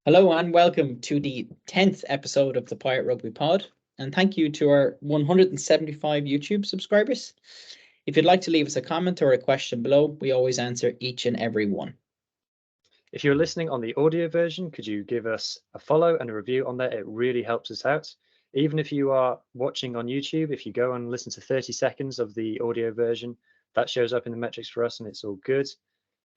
Hello and welcome to the 10th episode of the Pirate Rugby Pod. And thank you to our 175 YouTube subscribers. If you'd like to leave us a comment or a question below, we always answer each and every one. If you're listening on the audio version, could you give us a follow and a review on there? It really helps us out. Even if you are watching on YouTube, if you go and listen to 30 seconds of the audio version, that shows up in the metrics for us and it's all good.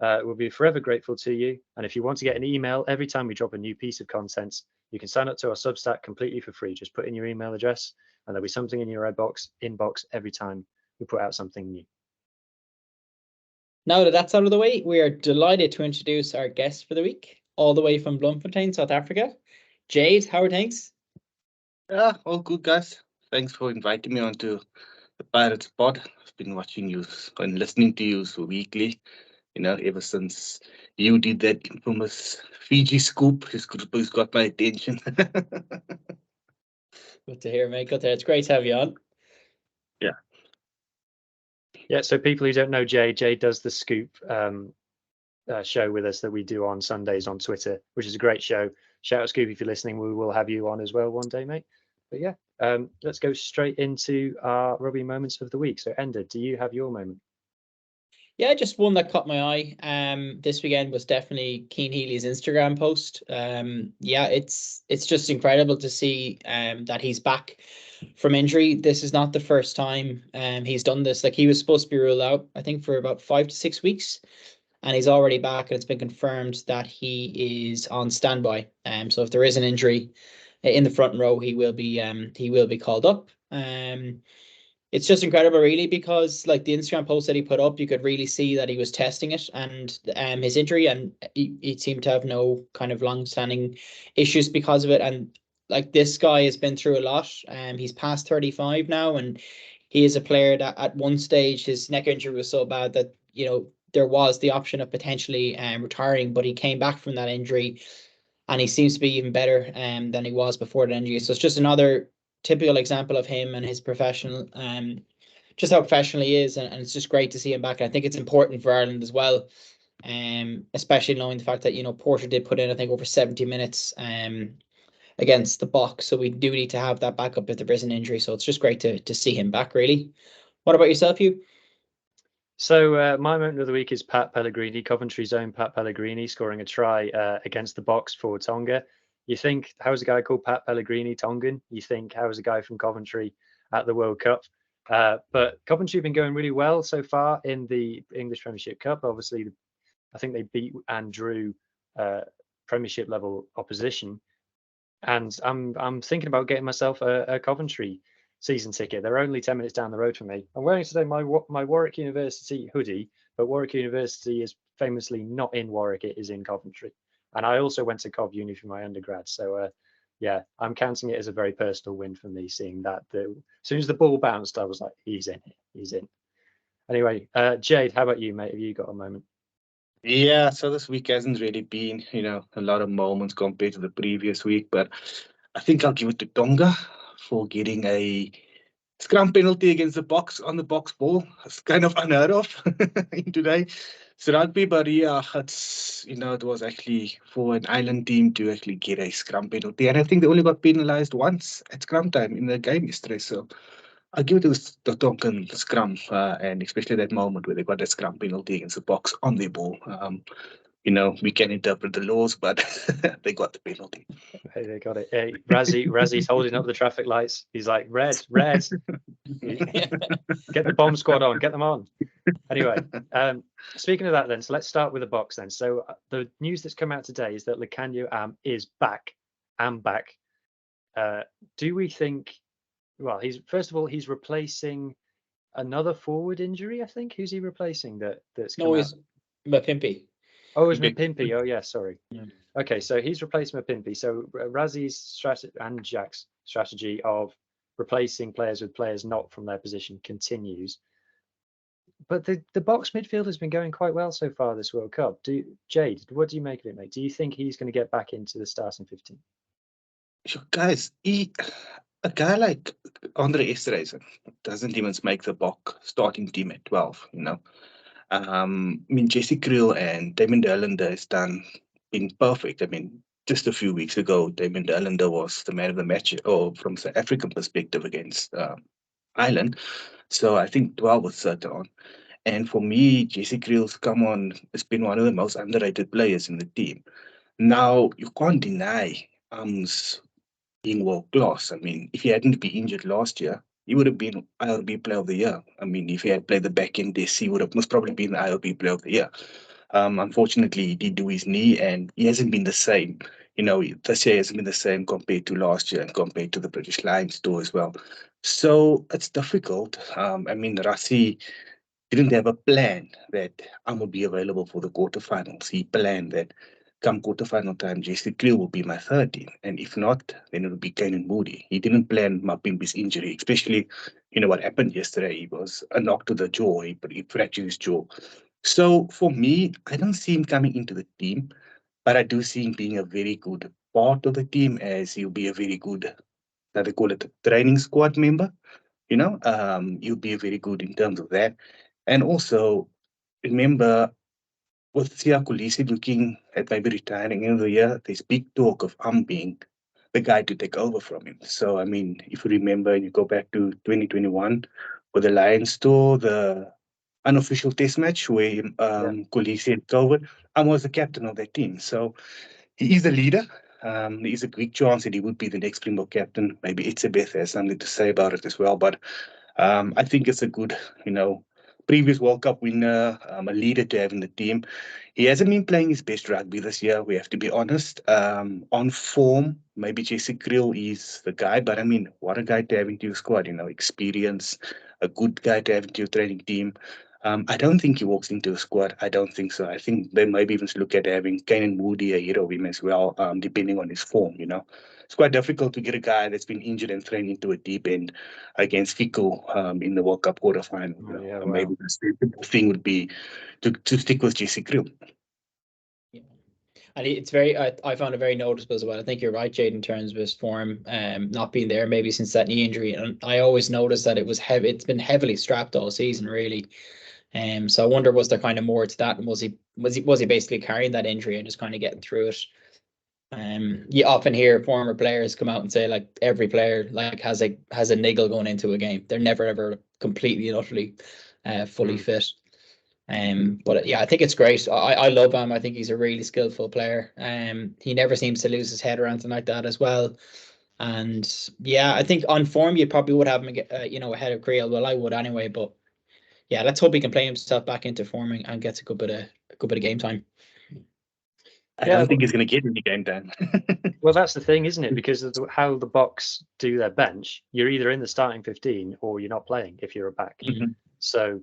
We'll be forever grateful to you. And if you want to get an email every time we drop a new piece of content, you can sign up to our Substack completely for free. Just put in your email address and there'll be something in your inbox every time we put out something new. Now that that's out of the way, we are delighted to introduce our guest for the week, all the way from Bloemfontein, South Africa. Jade, how are things? Yeah, all good, guys. Thanks for inviting me onto the Pirates Pod. I've been watching you and listening to you weekly, ever since you did that infamous Fiji scoop. His got my attention. Good to hear, mate. Good to hear. It's great to have you on. Yeah, so people who don't know Jay does the Scoop show with us that we do on Sundays on Twitter, which is a great show. Shout out Scoop if you're listening. We will have you on as well one day, mate. But yeah, let's go straight into our rugby moments of the week. So Ender, do you have your moment? Yeah, just one that caught my eye. This weekend was definitely Keane Healy's Instagram post. Yeah, it's just incredible to see that he's back from injury. This is not the first time he's done this. Like, he was supposed to be ruled out, I think, for about 5 to 6 weeks, and he's already back, and it's been confirmed that he is on standby. So if there is an injury in the front row, he will be called up. It's just incredible, really, because like the Instagram post that he put up, you could really see that he was testing it and his injury, and he seemed to have no kind of long-standing issues because of it. And like, this guy has been through a lot. He's past 35 now, and he is a player that at one stage his neck injury was so bad that there was the option of potentially retiring, but he came back from that injury, and he seems to be even better than he was before the injury. So it's just another typical example of him and his professional, just how professional he is, and it's just great to see him back. And I think it's important for Ireland as well, especially knowing the fact that Porter did put in, I think, over 70 minutes against the Bok, so we do need to have that backup if there is an injury. So it's just great to see him back, really. What about yourself, Hugh? So my moment of the week is Pat Pellegrini, Coventry's own Pat Pellegrini, scoring a try against the Boks for Tonga. You think, how's a guy called Pat Pellegrini Tongan? You think, how's a guy from Coventry at the World Cup? But Coventry have been going really well so far in the English Premiership Cup. Obviously, I think they beat and drew Premiership level opposition. And I'm thinking about getting myself a Coventry season ticket. They're only 10 minutes down the road from me. I'm wearing today my Warwick University hoodie, but Warwick University is famously not in Warwick, it is in Coventry. And I also went to Cov Uni for my undergrad. So yeah, I'm counting it as a very personal win for me, seeing that as soon as the ball bounced, I was like, he's in. Anyway, Jade, how about you, mate? Have you got a moment? Yeah, so this week hasn't really been, a lot of moments compared to the previous week, but I think I'll give it to Tonga for getting a scrum penalty against the Boks on the Boks ball. It's kind of unheard of in today. So rugby, but yeah, it was actually for an island team to actually get a scrum penalty. And I think they only got penalized once at scrum time in the game yesterday. So I'll give it to the Tongan scrum, and especially that moment where they got a scrum penalty against the Boks on their ball. We can interpret the laws, but they got the penalty. Hey, they got it. Hey, Razzy's holding up the traffic lights. He's like, red. Get the bomb squad on. Get them on. Anyway, speaking of that then, so let's start with the Boks then. So the news that's come out today is that Lukhanyo Am is back. Am back. Do we think, well, he's replacing another forward injury, I think. Who's he replacing that's come out? He's Mapimpi. Oh, it's Mapimpi. Oh, yeah, sorry. Yeah. Okay, so he's replaced Mapimpi. So Razzy's strategy and Jack's strategy of replacing players with players not from their position continues. But the Boks midfield has been going quite well so far this World Cup. Jade, what do you make of it, mate? Do you think he's going to get back into the starting 15? Sure, guys, a guy like Andre Esterhuizen doesn't even make the Bok starting team at 12, I mean, Jesse Kriel and Damon Derlander has been perfect. I mean, just a few weeks ago, Damien Delander was the man of the match, or from South African perspective, against Ireland. So I think 12 was certain on. And for me, Jesse Creel's come on, has been one of the most underrated players in the team. Now, you can't deny being world class. I mean, if he hadn't been injured last year, he would have been ILB Player of the Year. I mean, if he had played the back end this, he would have most probably been the ILB Player of the Year. Unfortunately, he did do his knee, and he hasn't been the same. This year hasn't been the same compared to last year and compared to the British Lions tour as well. So it's difficult. I mean, Rassi didn't have a plan that I'm gonna be available for the quarterfinals. He planned that come quarterfinal time, Jesse Creel will be my third team. And if not, then it will be Kane Moody. He didn't plan Mapimbi's injury, especially, what happened yesterday. He was a knock to the jaw, he fractured his jaw. So for me, I don't see him coming into the team, but I do see him being a very good part of the team, as he'll be a very good, how they call it, a training squad member. He'll be very good in terms of that. And also, remember, with Sia Kolisi looking at maybe retiring end of the year, there's big talk of being the guy to take over from him. So, I mean, if you remember and you go back to 2021 with the Lions tour, the unofficial test match where Kolisi had COVID, was the captain of that team. So he is a leader. There is a great chance that he would be the next Springbok captain. Maybe Itzebeth has something to say about it as well. But I think it's a good, previous World Cup winner, a leader to have in the team. He hasn't been playing his best rugby this year, we have to be honest. On form, maybe Jesse Kriel is the guy, but I mean, what a guy to have into your squad, experience, a good guy to have into your training team. I don't think he walks into a squad. I don't think so. I think they maybe even look at having Kane Moody ahead of him as well, depending on his form, It's quite difficult to get a guy that's been injured and thrown into a deep end against Fico in the World Cup quarterfinal. Maybe the simple thing would be to stick with Jesse Kriel. Yeah. And it's very, I found it very noticeable as well. I think you're right, Jade, in terms of his form not being there maybe since that knee injury. And I always noticed that it was heavy. It's been heavily strapped all season, really. So I wonder, was there kind of more to that, and was he basically carrying that injury and just kind of getting through it? You often hear former players come out and say like every player like has a niggle going into a game. They're never ever completely and utterly fully fit. But yeah, I think it's great. I love him. I think he's a really skillful player. He never seems to lose his head or anything like that as well. And yeah, I think on form you probably would have him ahead of Creel. Well, I would anyway. But yeah, let's hope he can play himself back into form and gets a good bit of game time. I don't think he's going to get any game time. Well, that's the thing, isn't it? Because of how the Boks do their bench, you're either in the starting 15 or you're not playing if you're a back. Mm-hmm. So,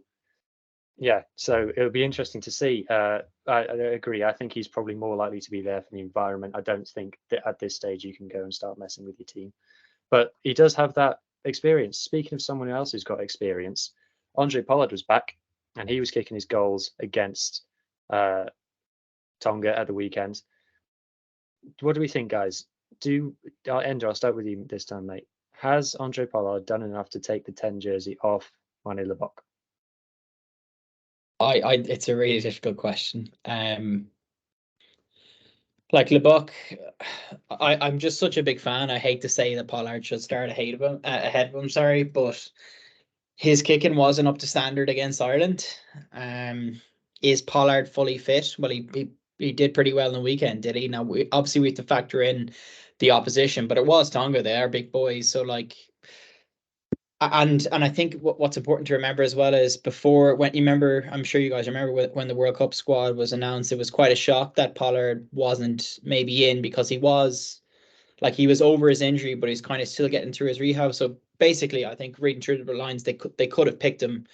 yeah, so it'll be interesting to see. I agree. I think he's probably more likely to be there for the environment. I don't think that at this stage you can go and start messing with your team. But he does have that experience. Speaking of someone else who's got experience, Andre Pollard was back and he was kicking his goals against Tonga at the weekend. What do we think, guys? Ender, I'll start with you this time, mate. Has Andre Pollard done enough to take the 10 jersey off Mane Lebok? It's a really difficult question. Like Lebok, I'm just such a big fan. I hate to say that Pollard should start ahead of him, sorry, but his kicking wasn't up to standard against Ireland. Is Pollard fully fit? Well, he did pretty well in the weekend, did he? Now, obviously we have to factor in the opposition, but it was Tonga. They are big boys, so like. And I think what's important to remember as well is before, when you remember, I'm sure you guys remember when the World Cup squad was announced, it was quite a shock that Pollard wasn't maybe in, because he was over his injury, but he's kind of still getting through his rehab. So basically, I think reading through the lines, they could have picked him,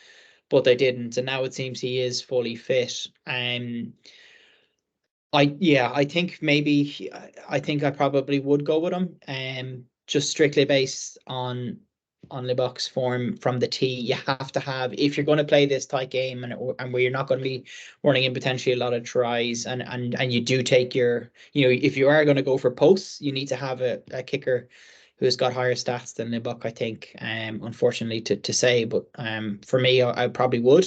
but they didn't. And now it seems he is fully fit. I think I probably would go with him. Just strictly based on Lebok's form from the tee. You have to have, if you're going to play this tight game and where you're not going to be running in potentially a lot of tries, and you do take your, if you are going to go for posts, you need to have a kicker who's got higher stats than Lebok, I think, unfortunately to say, but for me, I probably would.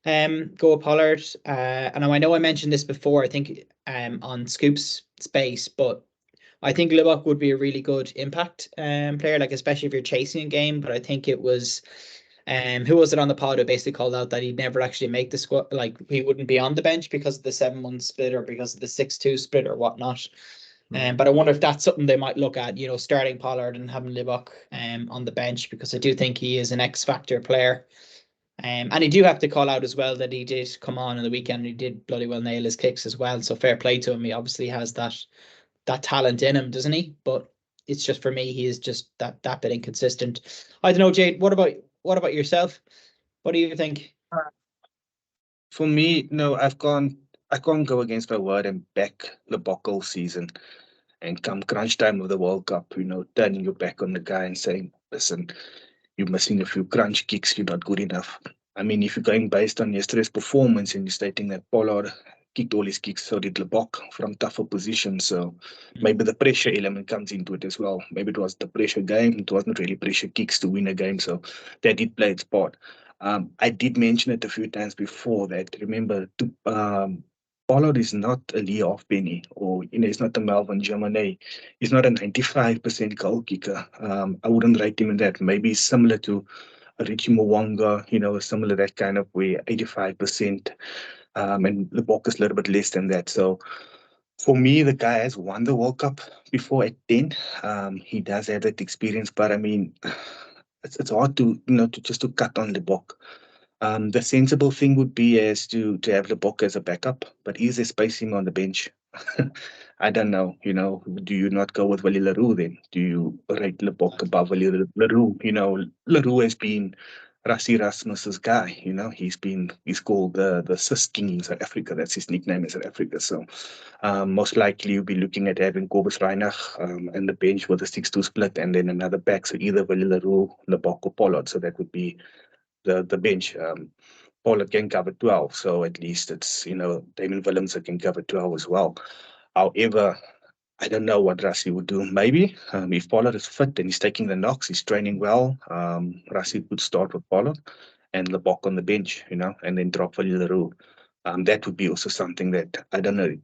go with Pollard. And I know I mentioned this before, I think on Scoop's space, but I think Lubbock would be a really good impact player, like especially if you're chasing a game. But I think it was who was it on the pod who basically called out that he'd never actually make the squad, like he wouldn't be on the bench because of the 7-1 split or because of the 6-2 split or whatnot. But I wonder if that's something they might look at, starting Pollard and having Lubbock on the bench, because I do think he is an X factor player. And I do have to call out as well that he did come on the weekend and he did bloody well nail his kicks as well. So fair play to him. He obviously has that talent in him, doesn't he? But it's just, for me, he is just that bit inconsistent. I don't know, Jade. What about yourself? What do you think? For me, no, I can't go against my word and back Lubbock all season. And come crunch time of the World Cup, turning your back on the guy and saying, listen, you're missing a few crunch kicks, you're not good enough. I mean, if you're going based on yesterday's performance and you're stating that Pollard kicked all his kicks, so did Lubbock from tougher positions. So maybe the pressure element comes into it as well. Maybe it was the pressure game. It wasn't really pressure kicks to win a game. So that did play its part. I did mention it a few times before that, remember, Pollard is not a Lee Penny, or he's not a Melvin Germanet. He's not a 95% goal kicker. I wouldn't rate him in that. Maybe similar to Richie Mwanga, similar that kind of way, 85%. And the Bok is a little bit less than that. So for me, the guy has won the World Cup before at 10. He does have that experience, but I mean, it's hard to just to cut on the Bok. The sensible thing would be as to have Lubbock as a backup, but is there spacing on the bench? I don't know. Do you not go with Willie Leroux then? Do you rate Lubbock above Willie Leroux? Leroux has been Rassie Rasmus's guy. He's called the Sis King in South Africa. That's his nickname in South Africa. So most likely you'll be looking at having Kobus Reinach and the bench with a 6-2 split, and then another back. So either Willie Leroux, Lubbock, or Pollard. So that would be the bench. Pollard can cover 12, so at least it's Damon Willems can cover 12 as well. However, I don't know what Rassie would do. Maybe if Pollard is fit and he's taking the knocks, he's training well, Rassie would start with Pollard and Lubbock on the bench, and then drop Willie Leroux. That would be also something that I don't know.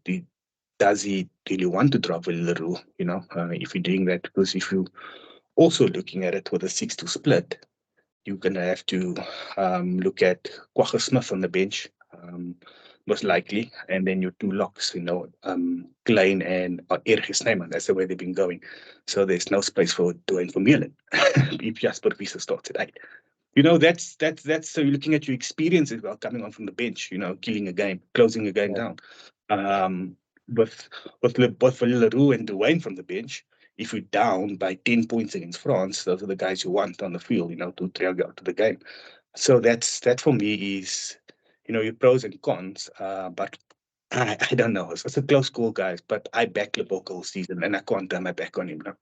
Does he really want to drop Willie Leroux? If you're doing that, because if you also looking at it with a 6-2 split, you're going to have to look at Kwagga Smith on the bench, most likely, and then your two locks, Klein and Erich Snyman. That's the way they've been going. So there's no space for Dwayne Vermeulen if Jasper Wiese starts at 8. That's so you're looking at your experience as well, coming on from the bench, killing a game, closing a game down. With Leroux and Dwayne from the bench, if you're down by 10 points against France, those are the guys you want on the field, to drag out to the game. So that for me is, your pros and cons. But I don't know. It's a close call, guys. But I back Lubbock all season, and I can't turn my back on him now.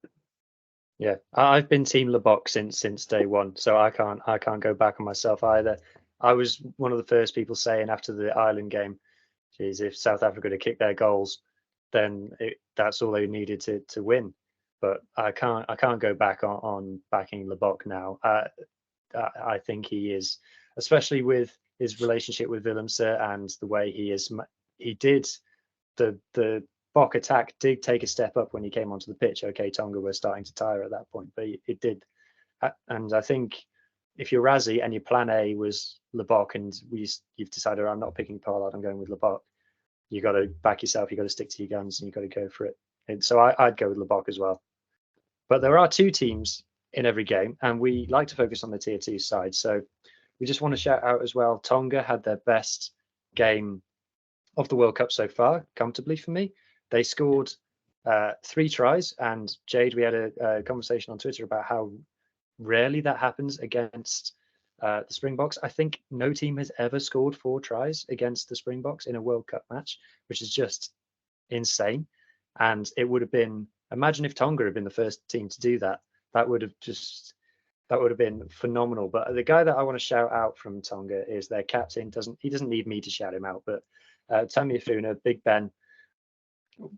Yeah, I've been Team Lubbock since day one, so I can't go back on myself either. I was one of the first people saying after the Ireland game, geez, if South Africa had kicked their goals, then that's all they needed to win. But I can't go back on backing Lubbock now. I think he is, especially with his relationship with Willemse and the way he did the Bok attack did take a step up when he came onto the pitch. Okay, Tonga were starting to tire at that point, but it did. And I think if you're Rassie and your plan A was Lubbock and you've decided I'm not picking Pollard, I'm going with Lubbock, you got to back yourself, you got to stick to your guns, and you got to go for it. And so I'd go with Lubbock as well. But there are two teams in every game, and we like to focus on the tier 2 side. So we just want to shout out as well, Tonga had their best game of the World Cup so far, comfortably for me. They scored 3 tries, and Jade, we had a conversation on Twitter about how rarely that happens against the Springboks. I think no team has ever scored 4 tries against the Springboks in a World Cup match, which is just insane. And it would have been, imagine if Tonga had been the first team to do that. That would have been phenomenal. But the guy that I want to shout out from Tonga is their captain. He doesn't need me to shout him out, but Tamiefuna, Big Ben,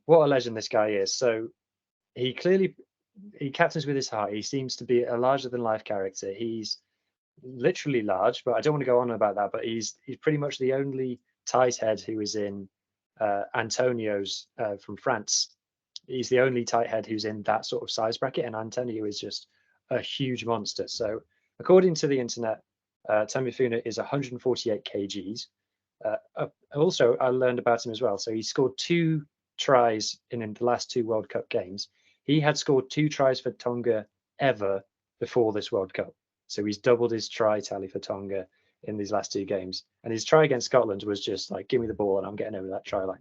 what a legend this guy is. So he captains with his heart. He seems to be a larger than life character. He's literally large, but I don't want to go on about that. But he's pretty much the only tight head who is in Antonio's from France. He's the only tight head who's in that sort of size bracket, and Antonio is just a huge monster. So according to the internet, Tamiefuna is 148 kgs. Also, I learned about him as well. So he scored 2 tries in the last 2 World Cup games. He had scored 2 tries for Tonga ever before this World Cup. So he's doubled his try tally for Tonga in these last 2 games. And his try against Scotland was just like, give me the ball and I'm getting over that try line.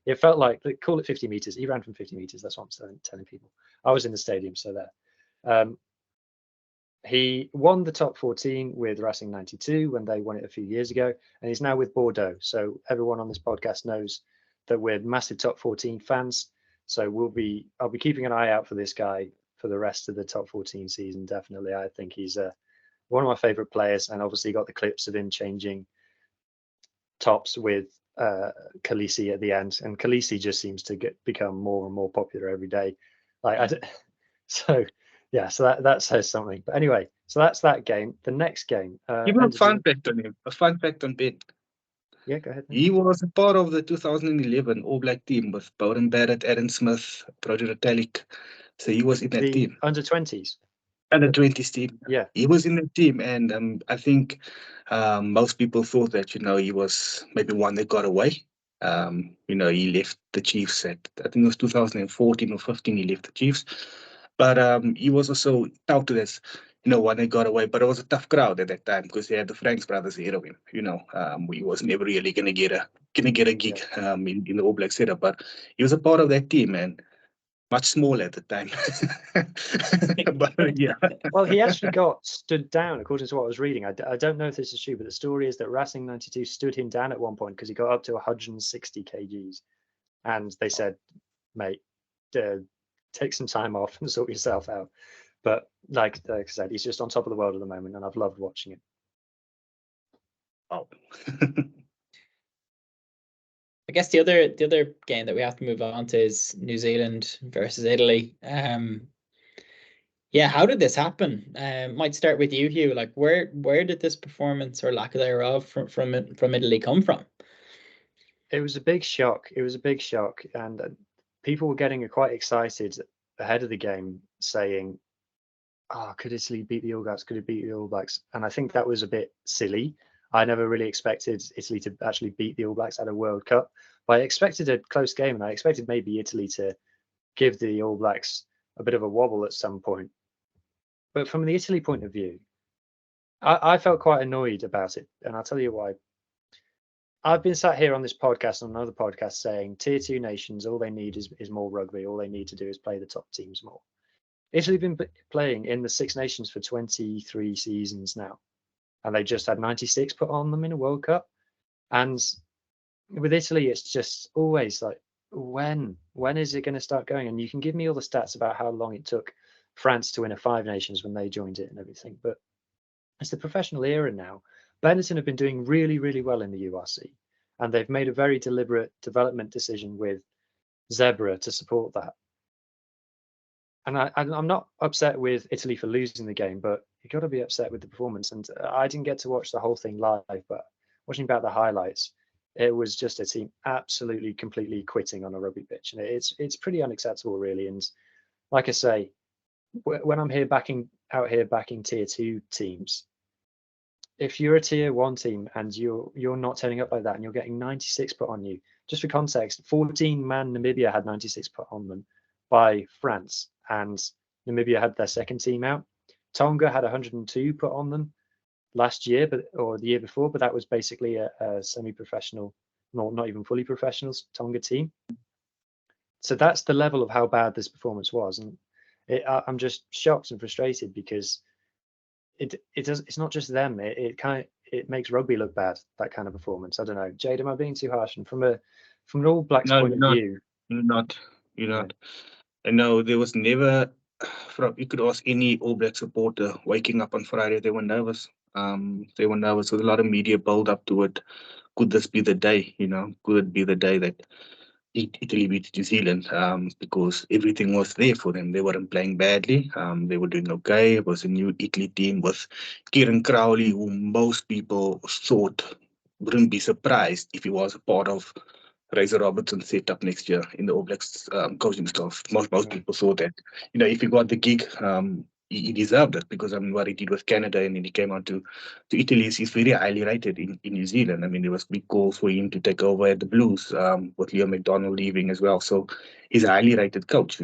It felt like, call it 50 meters. He ran from 50 meters. That's what I'm telling people. I was in the stadium, so there. He won the top 14 with Racing 92 when they won it a few years ago, and he's now with Bordeaux. So everyone on this podcast knows that we're massive top 14 fans. So I'll be keeping an eye out for this guy for the rest of the top 14 season. Definitely, I think he's one of my favorite players, and obviously got the clips of him changing tops with Khaleesi at the end, and Khaleesi just seems to become more and more popular every day. So that says something. But anyway, so that's that game. The next game. Give a fun fact on him. A fun fact on Ben. Yeah, go ahead. He was a part of the 2011 All Black team with Bowden Barrett, Aaron Smith, Roger Italic. So he was in that team. Under 20s. Under 20s team. Yeah. He was in the team, and I think most people thought that, he was maybe one that got away. He left the Chiefs I think it was 2014 or 15, he left the Chiefs. But he was also touted as, one that got away. But it was a tough crowd at that time because they had the Franks brothers ahead of him. He was never really gonna get a gig in the All Black setup. But he was a part of that team, and much smaller at the time. But yeah. Well, he actually got stood down, according to what I was reading. I don't know if this is true, but the story is that Racing 92 stood him down at one point because he got up to 160 kgs, and they said, "Mate, take some time off and sort yourself out." But like I said, he's just on top of the world at the moment, and I've loved watching it. Oh. I guess the other game that we have to move on to is New Zealand versus Italy. Yeah, how did this happen? Might start with you, Hugh. Like, where did this performance or lack thereof from Italy come from? It was a big shock. And people were getting quite excited ahead of the game, saying, could Italy beat the All Blacks? Could it beat the All Blacks? And I think that was a bit silly. I never really expected Italy to actually beat the All Blacks at a World Cup, but I expected a close game, and I expected maybe Italy to give the All Blacks a bit of a wobble at some point. But from the Italy point of view, I felt quite annoyed about it, and I'll tell you why. I've been sat here on this podcast and on another podcast saying tier 2 nations, all they need is more rugby. All they need to do is play the top teams more. Italy have been playing in the Six Nations for 23 seasons now, and they just had 96 put on them in a World Cup. And with Italy, it's just always like, when is it going to start going? And you can give me all the stats about how long it took France to win a 5 Nations when they joined it and everything, but it's the professional era now. Benetton have been doing really, really well in the URC, and they've made a very deliberate development decision with Zebra to support that. And I'm not upset with Italy for losing the game, but you got to be upset with the performance. And I didn't get to watch the whole thing live, but watching about the highlights, it was just a team absolutely, completely quitting on a rugby pitch, and it's pretty unacceptable, really. And like I say, when I'm out here backing tier 2 teams, if you're a tier 1 team and you're not turning up like that, and you're getting 96 put on you, just for context, 14-man Namibia had 96 put on them by France, and Namibia had their second team out. Tonga had 102 put on them last year, or the year before, but that was basically a semi-professional, not even fully professional Tonga team. So that's the level of how bad this performance was, and I'm just shocked and frustrated because it's not just them. It makes rugby look bad, that kind of performance. I don't know, Jade, am I being too harsh? And from an All Blacks point of view, you're not. I know there was never. You could ask any All Black supporter waking up on Friday, they were nervous. They were nervous with a lot of media build up to it. Could this be the day? Could it be the day that Italy beat New Zealand because everything was there for them. They weren't playing badly. They were doing okay. It was a new Italy team with Kieran Crowley, who most people thought wouldn't be surprised if he was a part of Razor Robertson's setup next year in the All Blacks coaching staff. Most people thought that, if he got the gig, he deserved it, because what he did with Canada, and then he came on to Italy. He's very highly rated in New Zealand. I mean, there was big calls for him to take over at the Blues, with Leo McDonald leaving as well. So he's a highly rated coach,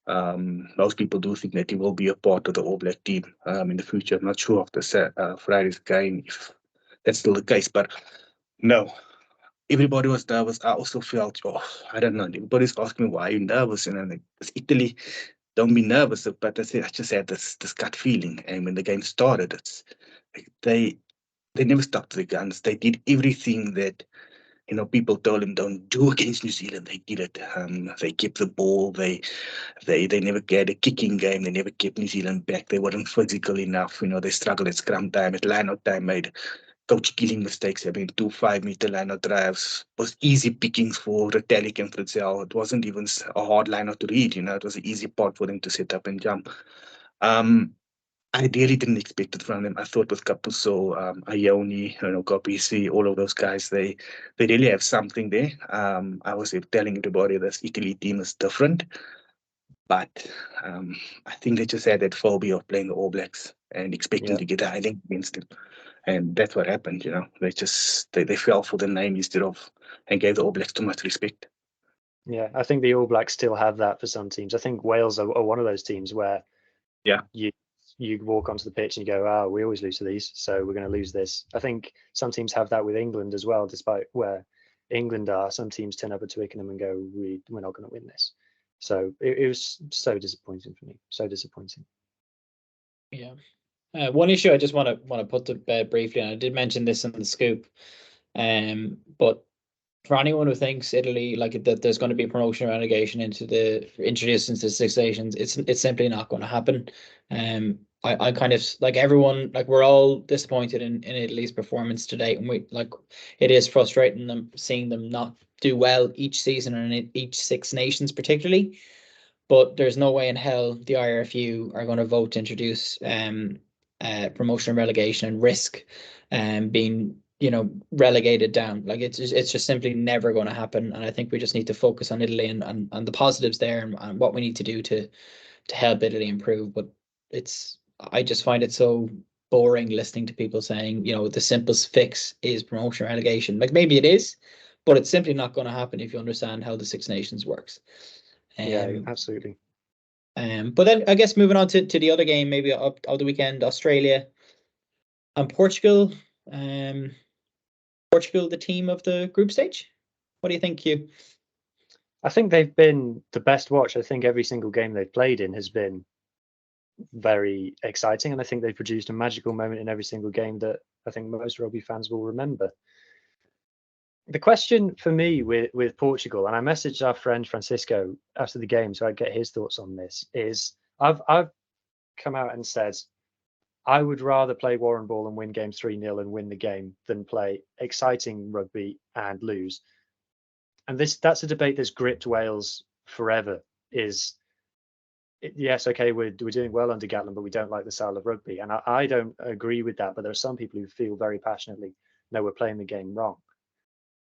Most people do think that he will be a part of the All Black team in the future. I'm not sure after Friday's game if that's still the case, but no. Everybody was nervous. I also felt, I don't know. Everybody's asking me, why are you nervous? And I'm like, it's Italy. Don't be nervous. But I just had this gut feeling. And when the game started, it's like they never stuck to the guns. They did everything that people told them don't do against New Zealand. They did it. They kept the ball. They never had a kicking game. They never kept New Zealand back. They weren't physical enough. They struggled at scrum time, at line-out time, made coach killing mistakes. I mean, 2 5-meter line-out drives was easy pickings for Retallick and Fritzel. It wasn't even a hard line-out to read. It was an easy part for them to set up and jump. I really didn't expect it from them. I thought with Kapuso, Ione, Kopisi, all of those guys, they really have something there. I was telling everybody this Italy team is different, but I think they just had that phobia of playing the All Blacks and expecting to get a hiding against them. And that's what happened, They fell for the name and gave the All Blacks too much respect. Yeah, I think the All Blacks still have that for some teams. I think Wales are one of those teams where you walk onto the pitch and you go, we always lose to these, so we're going to lose this. I think some teams have that with England as well, despite where England are. Some teams turn up at Twickenham and go, we're not going to win this. So it was so disappointing for me. So disappointing. Yeah. One issue I just want to put to bed briefly, and I did mention this in the scoop, but for anyone who thinks Italy, that there's going to be promotion or relegation introduced into the Six Nations, it's simply not going to happen. I kind of, like everyone, we're all disappointed in Italy's performance today, and it is frustrating them seeing them not do well each season and in each Six Nations particularly. But there's no way in hell the IRFU are going to vote to introduce promotion and relegation and risk being relegated down. It's just simply never going to happen. And I think we just need to focus on Italy and the positives there and what we need to do to help Italy improve. But I just find it so boring listening to people saying, the simplest fix is promotion and relegation. Maybe it is, but it's simply not going to happen if you understand how the Six Nations works. Yeah, absolutely. But then I guess moving on to the other game, maybe of the weekend, Australia and Portugal. Portugal, the team of the group stage. What do you think, Hugh? I think they've been the best watch. I think every single game they've played in has been very exciting, and I think they've produced a magical moment in every single game that I think most rugby fans will remember. The question for me with Portugal, and I messaged our friend Francisco after the game so I'd get his thoughts on this, is I've come out and said I would rather play Warren Ball and win games 3-0 and win the game than play exciting rugby and lose. And that's a debate that's gripped Wales forever. Yes, okay, we're doing well under Gatland, but we don't like the style of rugby. And I don't agree with that, but there are some people who feel very passionately, no, we're playing the game wrong.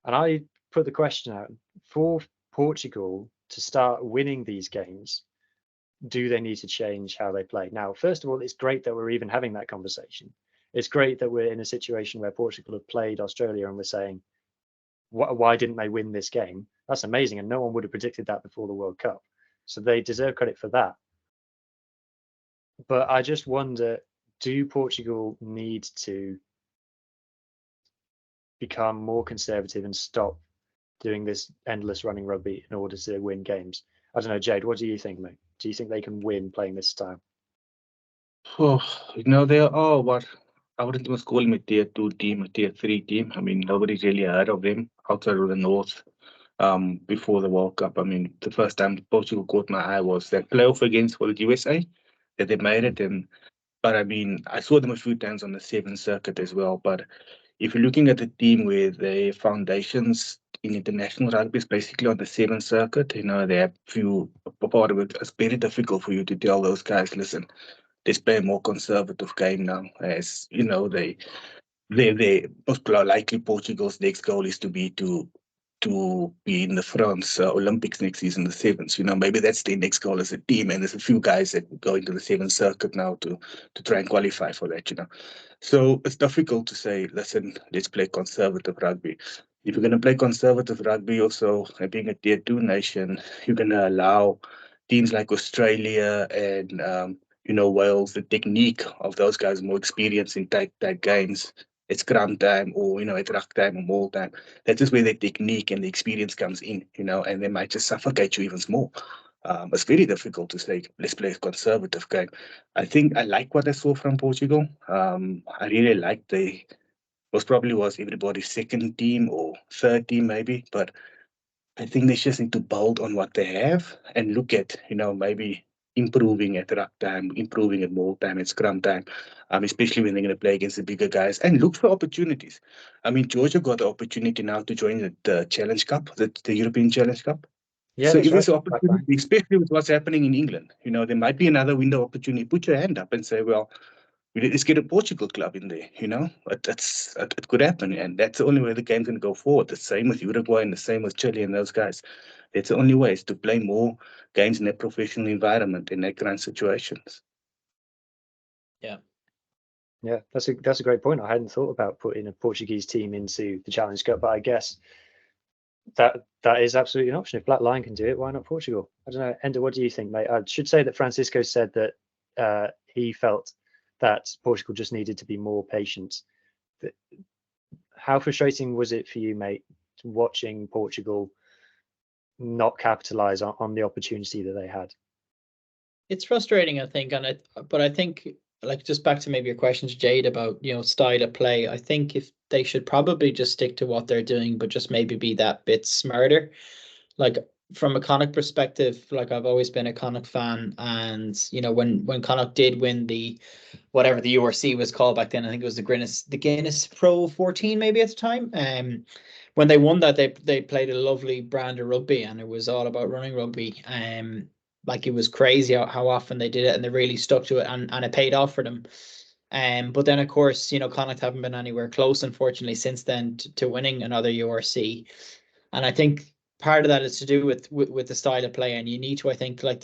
And I put the question out, for Portugal to start winning these games, do they need to change how they play? Now, first of all, it's great that we're even having that conversation. It's great that we're in a situation where Portugal have played Australia and we're saying, why didn't they win this game? That's amazing. And no one would have predicted that before the World Cup. So they deserve credit for that. But I just wonder, do Portugal need to become more conservative and stop doing this endless running rugby in order to win games? I don't know, Jade, what do you think, mate? Do you think they can win playing this style? Oh, they are what I wouldn't even call them a tier 2 team, a tier 3 team. I mean, nobody really heard of them outside of the North before the World Cup. I mean, the first time Portugal caught my eye was that playoff against the USA that they made it. But I mean, I saw them a few times on the 7th circuit as well. But if you're looking at the team where their foundations in international rugby is basically on the seventh circuit. You know, they have few part of it. It's very difficult for you to tell those guys, listen, let's play a more conservative game now. As you know, they most likely Portugal's next goal is to be in the France Olympics next season, the sevens. You know, maybe that's their next goal as a team. And there's a few guys that go into the seventh circuit now to try and qualify for that. You know, so it's difficult to say, listen, let's play conservative rugby. If you're going to play conservative rugby, also being a tier 2 nation, you're going to allow teams like Australia and Wales, the technique of those guys more experienced in tight games. It's scrum time or, at ruck time or maul time. That is where the technique and the experience comes in, and they might just suffocate you even more. It's very difficult to say, let's play a conservative game. I think I like what I saw from Portugal. I really liked was everybody's second team or third team maybe, but I think they just need to build on what they have and look at, maybe improving at ruck time, improving at maul time, at scrum time, especially when they're going to play against the bigger guys, and look for opportunities. I mean, Georgia got the opportunity now to join the Challenge Cup, the European Challenge Cup. Yeah, so that's if there's right. an opportunity, especially with what's happening in England, there might be another window opportunity. Put your hand up and say, well, let's get a Portugal club in there, it could happen. And that's the only way the game's going to go forward. The same with Uruguay and the same with Chile and those guys. That's the only way, is to play more games in a professional environment in that kind of situations. Yeah, that's a great point. I hadn't thought about putting a Portuguese team into the Challenge Cup, but I guess that is absolutely an option. If Black Lion can do it, why not Portugal? I don't know. Ender, what do you think, mate? I should say that Francisco said that he felt that Portugal just needed to be more patient. How frustrating was it for you, mate, watching Portugal not capitalize on the opportunity that they had? It's frustrating, I think, but I think, like, just back to maybe your question to Jade about, style of play, I think if they should probably just stick to what they're doing, but just maybe be that bit smarter. Like, from a Connacht perspective, like, I've always been a Connacht fan, and when Connacht did win the whatever the URC was called back then, I think it was the Guinness Pro 14 maybe at the time. When they won that, they played a lovely brand of rugby, and it was all about running rugby. Like, it was crazy how often they did it, and they really stuck to it, and it paid off for them. But then, of course, Connacht haven't been anywhere close, unfortunately, since then to winning another URC. And I think part of that is to do with the style of play, and you need to, I think, like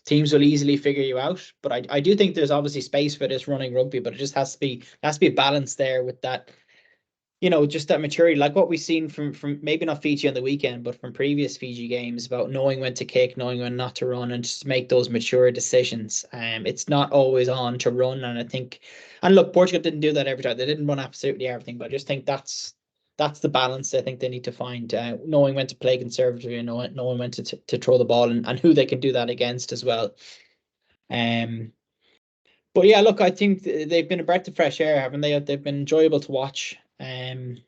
teams will easily figure you out, but I do think there's obviously space for this running rugby, but it just has to be a balance there with that, just that maturity, like what we've seen from maybe not Fiji on the weekend, but from previous Fiji games, about knowing when to kick, knowing when not to run, and just make those mature decisions. It's not always on to run, and I think, and look, Portugal didn't do that every time. They didn't run absolutely everything, but I just think that's the balance I think they need to find, knowing when to play conservatively and knowing when to throw the ball, and who they can do that against as well. But yeah, look, I think they've been a breath of fresh air, haven't they? They've been enjoyable to watch. And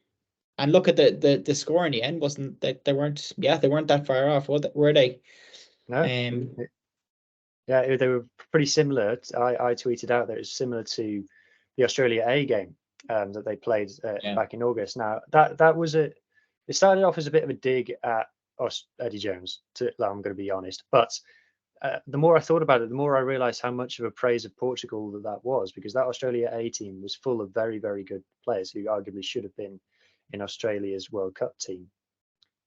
look at the score in the end, wasn't that they weren't that far off, were they? No. Yeah, they were pretty similar. I tweeted out that it was similar to the Australia A game that they played back in August. Now that was it started off as a bit of a dig at Eddie Jones. I'm going to be honest, but the more I thought about it, the more I realised how much of a praise of Portugal that was, because that Australia A team was full of very, very good players who arguably should have been in Australia's World Cup team,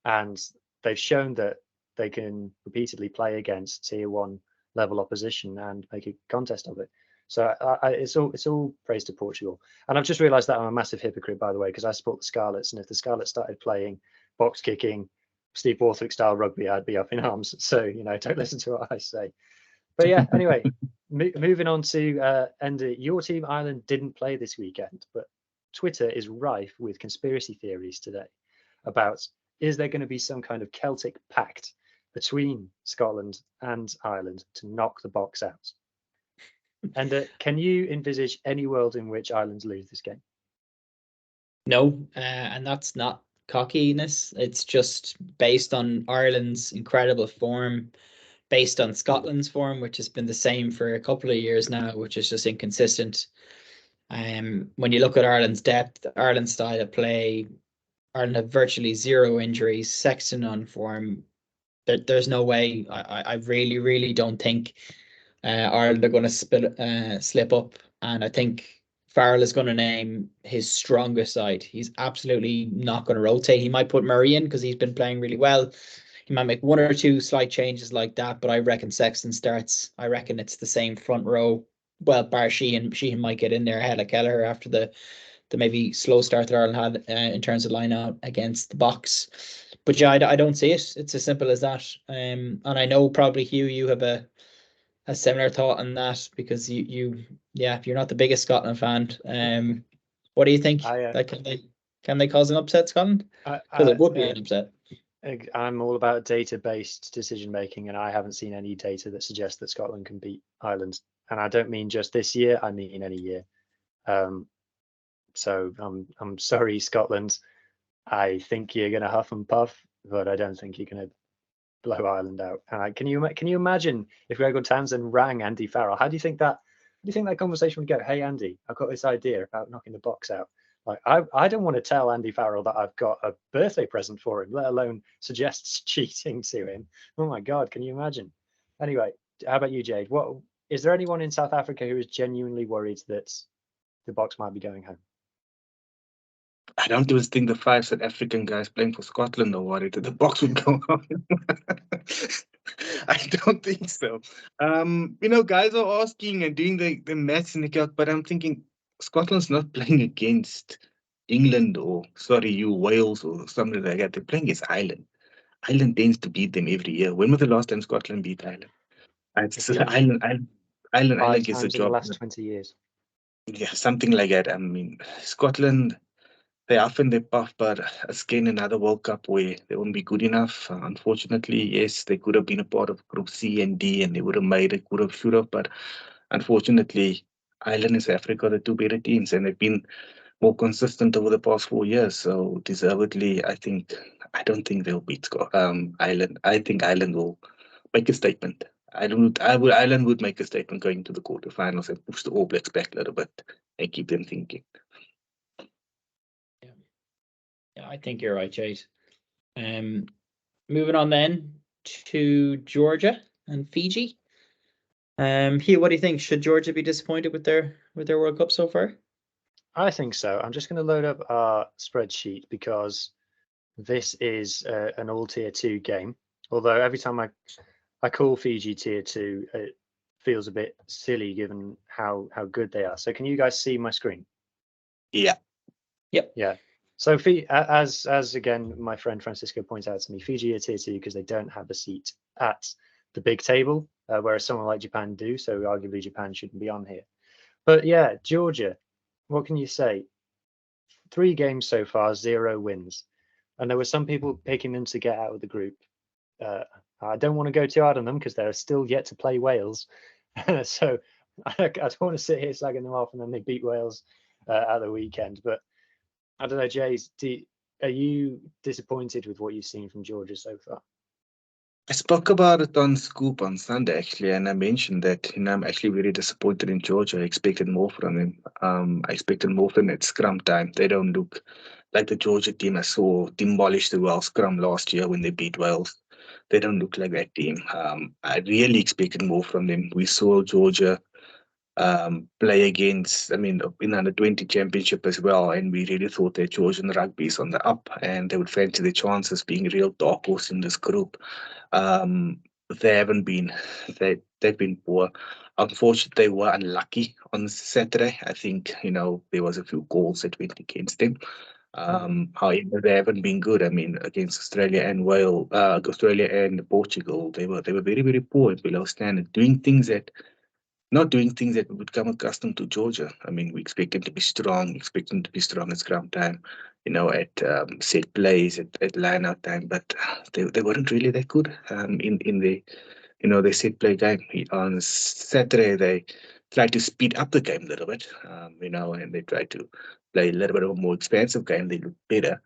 and they've shown that they can repeatedly play against tier 1 level opposition and make a contest of it. So it's all praise to Portugal. And I've just realised that I'm a massive hypocrite, by the way, because I support the Scarlets, and if the Scarlets started playing box kicking, Steve Borthwick style rugby, I'd be up in arms. So don't listen to what I say. But yeah, anyway, moving on to Ender, your team Ireland didn't play this weekend, but Twitter is rife with conspiracy theories today about, is there going to be some kind of Celtic pact between Scotland and Ireland to knock the Boks out? And can you envisage any world in which Ireland lose this game? No, and that's not cockiness. It's just based on Ireland's incredible form, based on Scotland's form, which has been the same for a couple of years now, which is just inconsistent. When you look at Ireland's depth, Ireland's style of play, Ireland have virtually zero injuries. Sexton on form. There's no way. I really, really don't think Ireland are going to slip up. And I think Farrell is going to name his strongest side. He's absolutely not going to rotate. He might put Murray in because he's been playing really well. He might make one or two slight changes like that, but I reckon Sexton starts. I reckon it's the same front row. Well, bar Sheehan might get in there ahead of Kelleher after the maybe slow start that Ireland had in terms of line out against the Box. But yeah, I don't see it. It's as simple as that. And I know probably Hugh, you have a similar thought on that because if you're not the biggest Scotland fan, what do you think? Like, can they cause an upset, Scotland? Because it would be an upset. I'm all about data-based decision making, and I haven't seen any data that suggests that Scotland can beat Ireland. And I don't mean just this year; I mean any year. So I'm sorry, Scotland. I think you're going to huff and puff, but I don't think you're going to blow Ireland out. Can you imagine if Gregor Townsend rang Andy Farrell? How do you think that conversation would go? Hey Andy, I've got this idea about knocking the Box out. Like I don't want to tell Andy Farrell that I've got a birthday present for him, let alone suggests cheating to him. Oh my God, can you imagine? Anyway, how about you, Jade? What is there anyone in South Africa who is genuinely worried that the Box might be going home? I don't even think the 5 South African guys playing for Scotland are worried that the Box would go on. I don't think so. Guys are asking and doing the maths in the calc, but I'm thinking Scotland's not playing against England or Wales or something like that. They're playing against Ireland. Ireland tends to beat them every year. When was the last time Scotland beat Ireland? It's Ireland gets a job. In the last 20 years. Yeah, something like that. I mean, Scotland, they often they puff, but again, another World Cup where they won't be good enough. Unfortunately, yes, they could have been a part of Group C and D, and they would have made it, could have, should have. But unfortunately, Ireland and South Africa are the two better teams, and they've been more consistent over the past 4 years. So deservedly, I don't think they'll beat Ireland. I think Ireland will make a statement. Ireland would make a statement going to the quarterfinals and push the All Blacks back a little bit and keep them thinking. Yeah, I think you're right, Jade. Moving on then to Georgia and Fiji. Hugh, what do you think? Should Georgia be disappointed with their World Cup so far? I think so. I'm just going to load up our spreadsheet because this is an all tier 2 game. Although every time I call Fiji tier 2, it feels a bit silly given how good they are. So can you guys see my screen? Yeah. Yep. Yeah. So as again, my friend Francisco points out to me, Fiji are tier 2 because they don't have a seat at the big table, whereas someone like Japan do. So arguably Japan shouldn't be on here. But yeah, Georgia, what can you say? 3 games so far, 0 wins. And there were some people picking them to get out of the group. I don't want to go too hard on them because they're still yet to play Wales. So I don't want to sit here slagging them off and then they beat Wales at the weekend. But I don't know, Jays, are you disappointed with what you've seen from Georgia so far? I spoke about it on Scoop on Sunday, actually, and I mentioned that I'm actually very disappointed in Georgia. I expected more from them. I expected more from them at scrum time. They don't look like the Georgia team I saw demolish the Wales scrum last year when they beat Wales. They don't look like that team. I really expected more from them. We saw Georgia play against, in the under-20 championship as well, and we really thought that Georgian rugby is on the up and they would fancy their chances being a real dark horse in this group. They haven't been. They've been poor. Unfortunately, they were unlucky on Saturday. I think there was a few goals that went against them. However, they haven't been good. Against Australia and Australia and Portugal, they were very, very poor and below standard, not doing things that we would come accustomed to Georgia. We expect them to be strong, at scrum time, at set plays, at line out time, but they weren't really that good in the set play game. On Saturday, they tried to speed up the game a little bit, and they tried to play a little bit of a more expansive game. They looked better.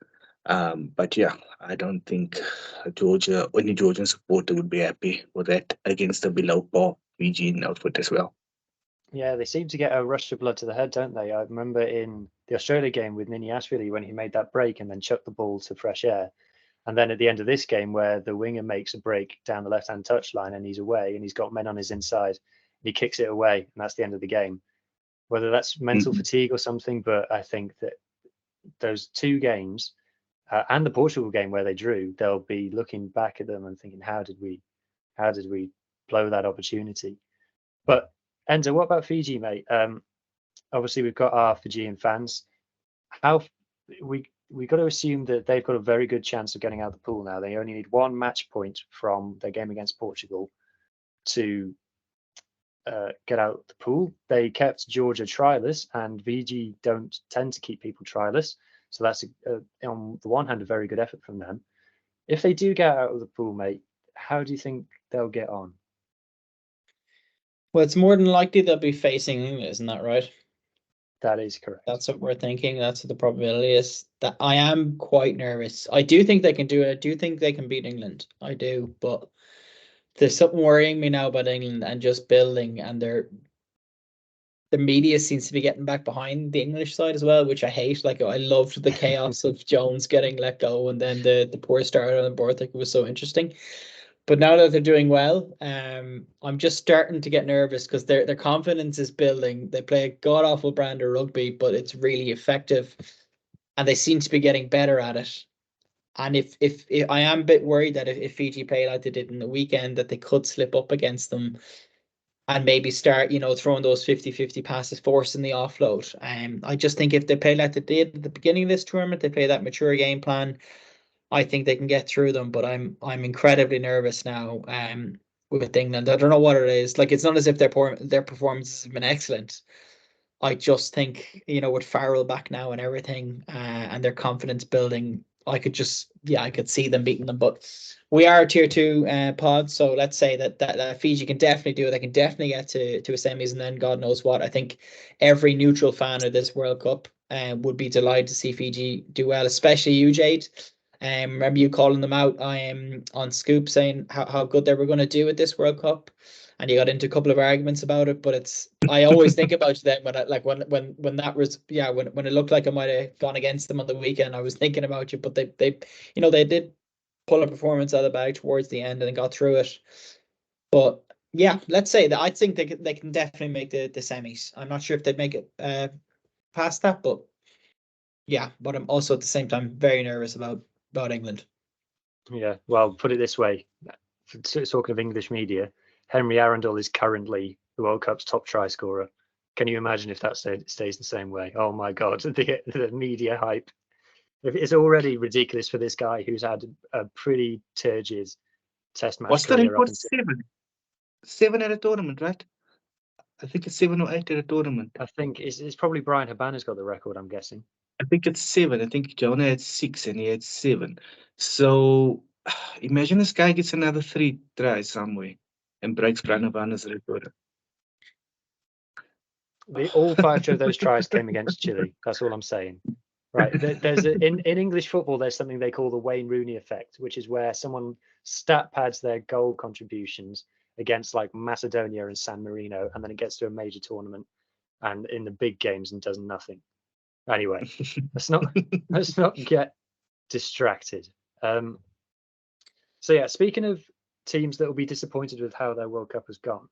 But yeah, I don't think any Georgian supporter would be happy with that against the below par Fijian outfit as well. Yeah, they seem to get a rush of blood to the head, don't they? I remember in the Australia game with Nini Ashvili when he made that break and then chucked the ball to fresh air. And then at the end of this game, where the winger makes a break down the left-hand touchline and he's away and he's got men on his inside, and he kicks it away, and that's the end of the game. Whether that's mental fatigue or something, but I think that those two games and the Portugal game where they drew, they'll be looking back at them and thinking, how did we blow that opportunity? But Enzo, what about Fiji, mate? Obviously, we've got our Fijian fans. How we got to assume that they've got a very good chance of getting out of the pool now. They only need one match point from their game against Portugal to get out of the pool. They kept Georgia trialist, and Fiji don't tend to keep people trialist. So that's, on the one hand, a very good effort from them. If they do get out of the pool, mate, how do you think they'll get on? Well, it's more than likely they'll be facing England, isn't that right? That is correct. That's what we're thinking. That's what the probability is. That I am quite nervous. I do think they can do it. I do think they can beat England. I do, but there's something worrying me now about England and just building, and the media seems to be getting back behind the English side as well, which I hate. Like, I loved the chaos of Jones getting let go and then the poor start on board. Like, it was so interesting. But now that they're doing well, I'm just starting to get nervous because their confidence is building. They play a god awful brand of rugby, but it's really effective, and they seem to be getting better at it. And if I am a bit worried that if Fiji play like they did in the weekend, that they could slip up against them and maybe start, throwing those 50-50 passes, forcing the offload. I just think if they play like they did at the beginning of this tournament, they play that mature game plan, I think they can get through them. But I'm incredibly nervous now with England. I don't know what it is. Like, it's not as if their performances have been excellent. I just think, with Farrell back now and everything, and their confidence building, I could see them beating them. But we are a tier 2 pod, so let's say that Fiji can definitely do it. They can definitely get to a semis, and then God knows what. I think every neutral fan of this World Cup would be delighted to see Fiji do well, especially you, Jade. Remember you calling them out on Scoop, saying how good they were going to do at this World Cup, and you got into a couple of arguments about it. But I always think about you then when that was when it looked like I might have gone against them on the weekend. I was thinking about you, but they did pull a performance out of the bag towards the end and got through it. But yeah, let's say that I think they can definitely make the semis. I'm not sure if they'd make it past that, but yeah. But I'm also at the same time very nervous about England. Yeah, well, put it this way. Talking of English media, Henry Arundel is currently the World Cup's top try scorer. Can you imagine if that stays the same way? Oh my God, the media hype. It's already ridiculous for this guy who's had a pretty turgid test match What's the career. record? 7 at a tournament, right? I think it's 7 or 8 at a tournament. I think it's probably Brian Habana's got the record, I'm guessing. I think it's 7. I think Jonah had 6 and he had 7. So imagine this guy gets another 3 tries somewhere and breaks Brian Habana's record. All 5 of those tries came against Chile. That's all I'm saying. Right. There's in English football, there's something they call the Wayne Rooney effect, which is where someone stat pads their goal contributions against like Macedonia and San Marino, and then it gets to a major tournament and in the big games and does nothing. Anyway, let's not get distracted. So yeah, speaking of teams that will be disappointed with how their World Cup has gone,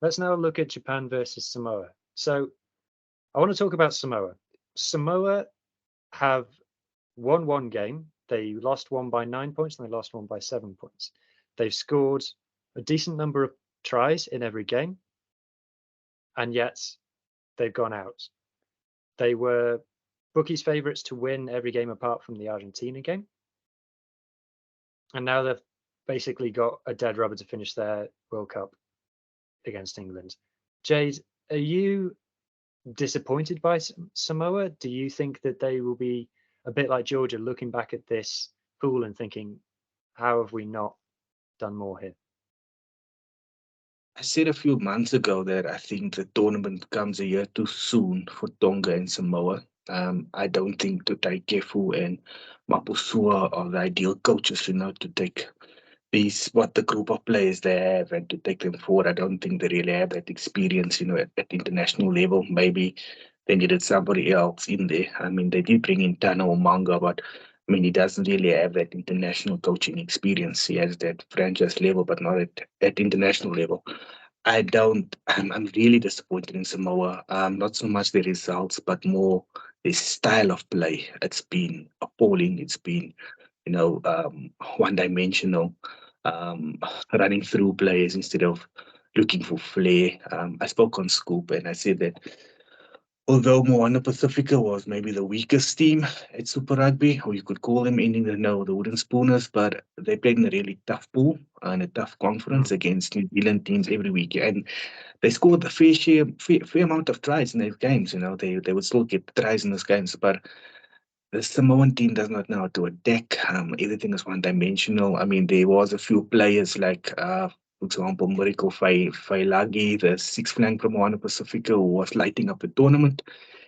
let's now look at Japan versus Samoa. So I want to talk about Samoa. Samoa have won one game. They lost one by 9 points and they lost one by 7 points. They've scored a decent number of tries in every game, and yet they've gone out. They were bookies' favourites to win every game apart from the Argentina game. And now they've basically got a dead rubber to finish their World Cup against England. Jade, are you disappointed by Samoa? Do you think that they will be a bit like Georgia, looking back at this pool and thinking, how have we not done more here? I said a few months ago that I think the tournament comes a year too soon for Tonga and Samoa. I don't think Tutai Kefu and Mapusua are the ideal coaches, to take what the group of players they have and to take them forward. I don't think they really have that experience, at international level. Maybe they needed somebody else in there. I mean, they did bring in Tano Manga, but I mean, he doesn't really have that international coaching experience. He has that franchise level, but not at international level. I'm really disappointed in Samoa. Not so much the results, but more the style of play. It's been appalling. It's been, one-dimensional, um, running through players instead of looking for flair. I spoke on Scoop and I said that although Moana Pacifica was maybe the weakest team at Super Rugby, or you could call them ending the Wooden Spooners, but they played in a really tough pool and a tough conference against New Zealand teams every week. And they scored a fair amount of tries in those games. They would still get tries in those games, but the Samoan team does not know how to attack. Everything is one-dimensional. I mean, there was a few players like, for example, Miracle Failagi, the sixth flank from Moana Pacifica, who was lighting up the tournament.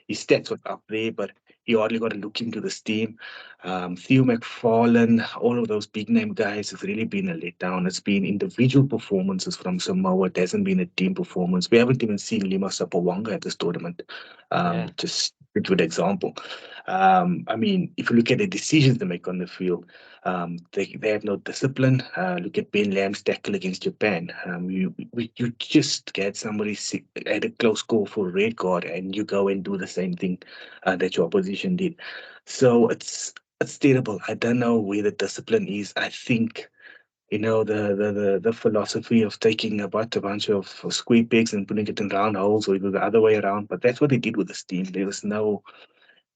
His stats were up there, but he hardly got a look into this team. Theo McFarlane, all of those big-name guys, has really been a letdown. It's been individual performances from Samoa. It hasn't been a team performance. We haven't even seen Lima Sapawanga at this tournament. Just a good example. I mean, if you look at the decisions they make on the field, they have no discipline. Look at Ben Lamb's tackle against Japan. You just get somebody at a close call for a red card, and you go and do the same thing that your opposition did. So it's terrible. I don't know where the discipline is. I think the philosophy of taking a bunch of square pegs and putting it in round holes, or the other way around. But that's what they did with this team. There was no.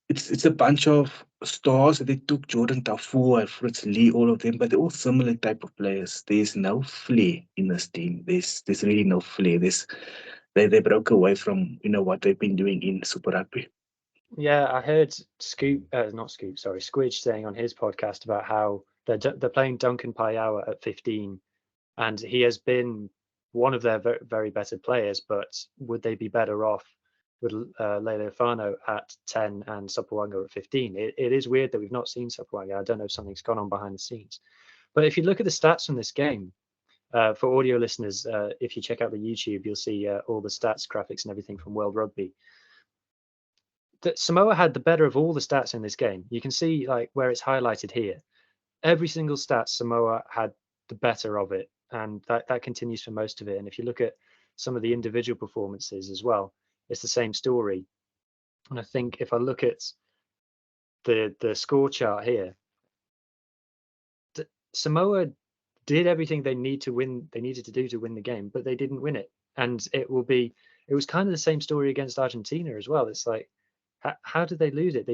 It's a bunch of stars. They took Jordan Tafu and Fritz Lee, all of them, but they're all similar type of players. There's no flair in this team. There's really no flair. They broke away from what they've been doing in Super Rugby. Yeah, I heard Squidge saying on his podcast about how they're playing Duncan Paiawa at 15, and he has been one of their very, very better players. But would they be better off with Lele Fano at 10 and Sapawanga at 15? It is weird that we've not seen Sapawanga. I don't know if something's gone on behind the scenes. But if you look at the stats from this game, for audio listeners, if you check out the YouTube, you'll see all the stats, graphics, and everything from World Rugby. That Samoa had the better of all the stats in this game. You can see like where it's highlighted here. Every single stat Samoa had the better of it, and that continues for most of it. And if you look at some of the individual performances as well, it's the same story. And I think if I look at the score chart here, Samoa did everything they needed to do to win the game, but they didn't win it. And it was kind of the same story against Argentina as well. It's like, how did they lose it?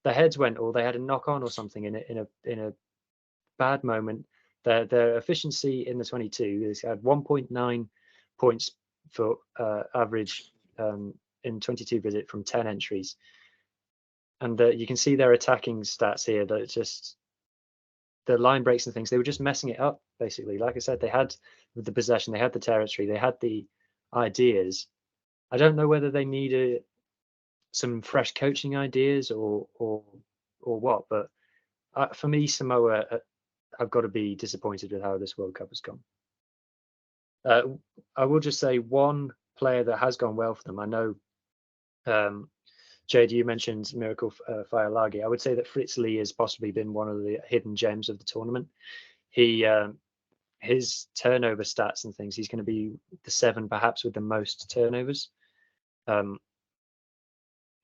Their heads went, or they had a knock on or something in a bad moment. Their efficiency in the 22 is had 1.9 points for average in 22 visit from 10 entries, and you can see their attacking stats here. That it's just the line breaks and things. They were just messing it up basically. Like I said, they had the possession, they had the territory, they had the ideas. I don't know whether they needed some fresh coaching ideas or what, but for me, Samoa have got to be disappointed with how this World Cup has gone. I will just say one player that has gone well for them. I know, Jade, you mentioned Miracle Failagi. I would say that Fritz Lee has possibly been one of the hidden gems of the tournament. His turnover stats and things, he's going to be the 7 perhaps with the most turnovers.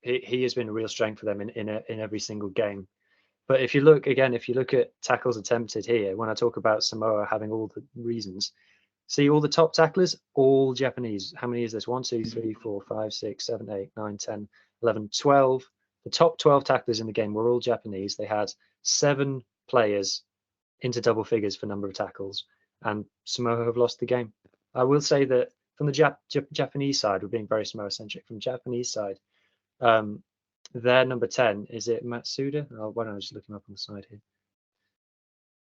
He has been a real strength for them in every single game. But if you look at tackles attempted here, when I talk about Samoa having all the reasons, see all the top tacklers, all Japanese. How many is this? 1, 2, 3, 4, 5, 6, 7, 8, 9, 10, 11, 12. The top 12 tacklers in the game were all Japanese. They had 7 players into double figures for number of tackles, and Samoa have lost the game. I will say that from the Japanese side, we're being very Samoa-centric. From the Japanese side, their number 10, is it Matsuda? Oh, why don't I just look him up on the side here?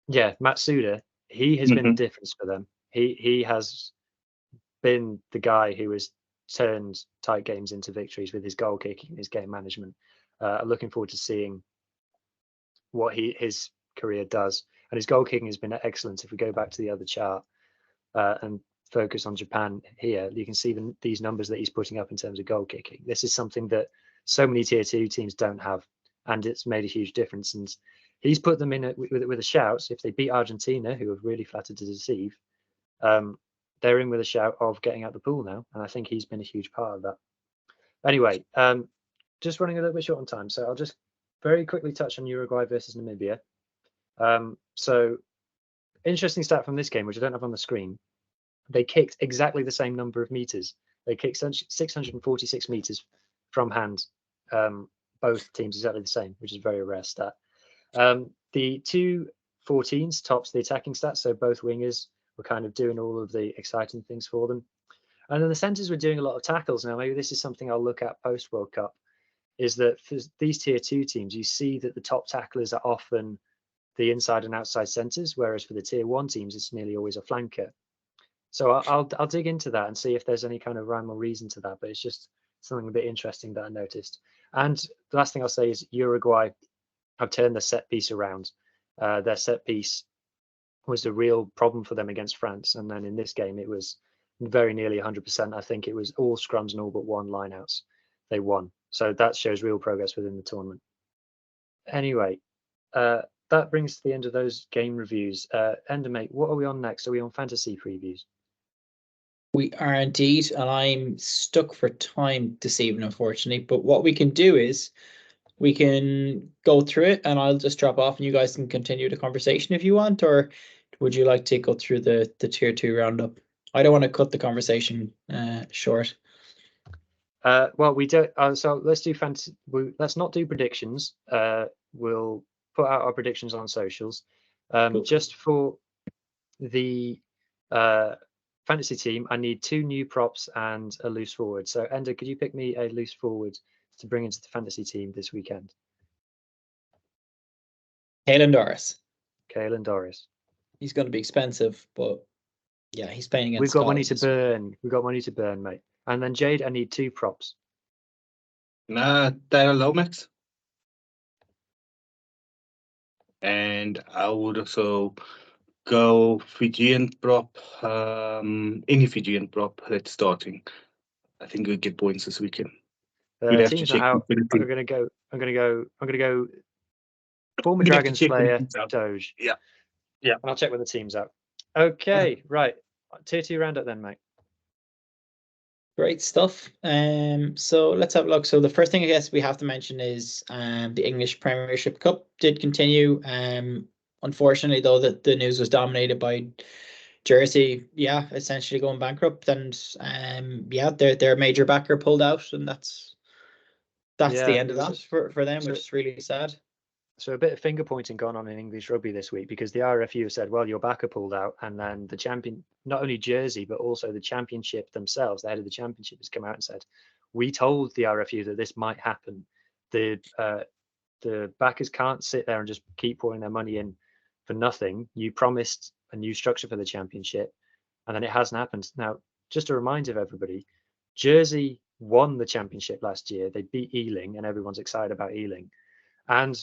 Yeah, Matsuda. He has been the difference for them. He has been the guy who has turned tight games into victories with his goal kicking, his game management. Looking forward to seeing what his career does. And his goal kicking has been excellent. If we go back to the other chart and focus on Japan here, you can see these numbers that he's putting up in terms of goal kicking. This is something that so many tier 2 teams don't have, and it's made a huge difference. And he's put them in with a shout. So if they beat Argentina, who have really flattered to deceive, they're in with a shout of getting out the pool now. And I think he's been a huge part of that. Anyway, just running a little bit short on time. So I'll just very quickly touch on Uruguay versus Namibia. So interesting stat from this game, which I don't have on the screen. They kicked exactly the same number of meters. They kicked 646 meters from hand. Both teams exactly the same, which is a very rare stat. The 2 14s tops the attacking stats, so both wingers were kind of doing all of the exciting things for them. And then the centres were doing a lot of tackles. Now, maybe this is something I'll look at post-World Cup, is that for these tier 2 teams, you see that the top tacklers are often the inside and outside centres, whereas for the tier 1 teams, it's nearly always a flanker. So I'll dig into that and see if there's any kind of rhyme or reason to that, but it's just something a bit interesting that I noticed. And the last thing I'll say is Uruguay have turned the set piece around. Their set piece was a real problem for them against France, and then in this game it was very nearly 100%. I think it was all scrums and all but one lineouts. They won, so that shows real progress within the tournament. Anyway, that brings to the end of those game reviews. Ender, mate, what are we on next? Are we on fantasy previews? We are indeed, and I'm stuck for time this evening, unfortunately. But what we can do is we can go through it, and I'll just drop off, and you guys can continue the conversation if you want, or would you like to go through the tier 2 roundup? I don't want to cut the conversation short. Well, we don't. So let's do fantasy. Let's not do predictions. We'll put out our predictions on socials. Cool. Just for the fantasy team, I need 2 new props and a loose forward. So Ender, could you pick me a loose forward to bring into the fantasy team this weekend? Caelan Doris. Caelan Doris. He's going to be expensive, but yeah, he's playing against. We've got money to burn. We've got money to burn, mate. And then Jade, I need 2 props. Tyler Lomax. And I would also go Fijian prop, any Fijian prop that's starting. I think we'll get points this weekend. Teams not out. I'm gonna go former Dragon Slayer, Doge. Yeah. And I'll check when the team's out. Okay, right. Tier 2 roundup then, mate. Great stuff. So let's have a look. So the first thing I guess we have to mention is the English Premiership Cup did continue. Unfortunately, though, the news was dominated by Jersey, essentially going bankrupt, and their major backer pulled out, and that's the end of that for them, which is really sad. So a bit of finger pointing gone on in English rugby this week, because the RFU said, well, your backer pulled out, and then the champion, not only Jersey, but also the championship themselves, the head of the championship has come out and said, we told the RFU that this might happen. The backers can't sit there and just keep pouring their money in for nothing. You promised a new structure for the championship, and then it hasn't happened. Now, just a reminder of everybody, Jersey won the championship last year. They beat Ealing, and everyone's excited about Ealing. And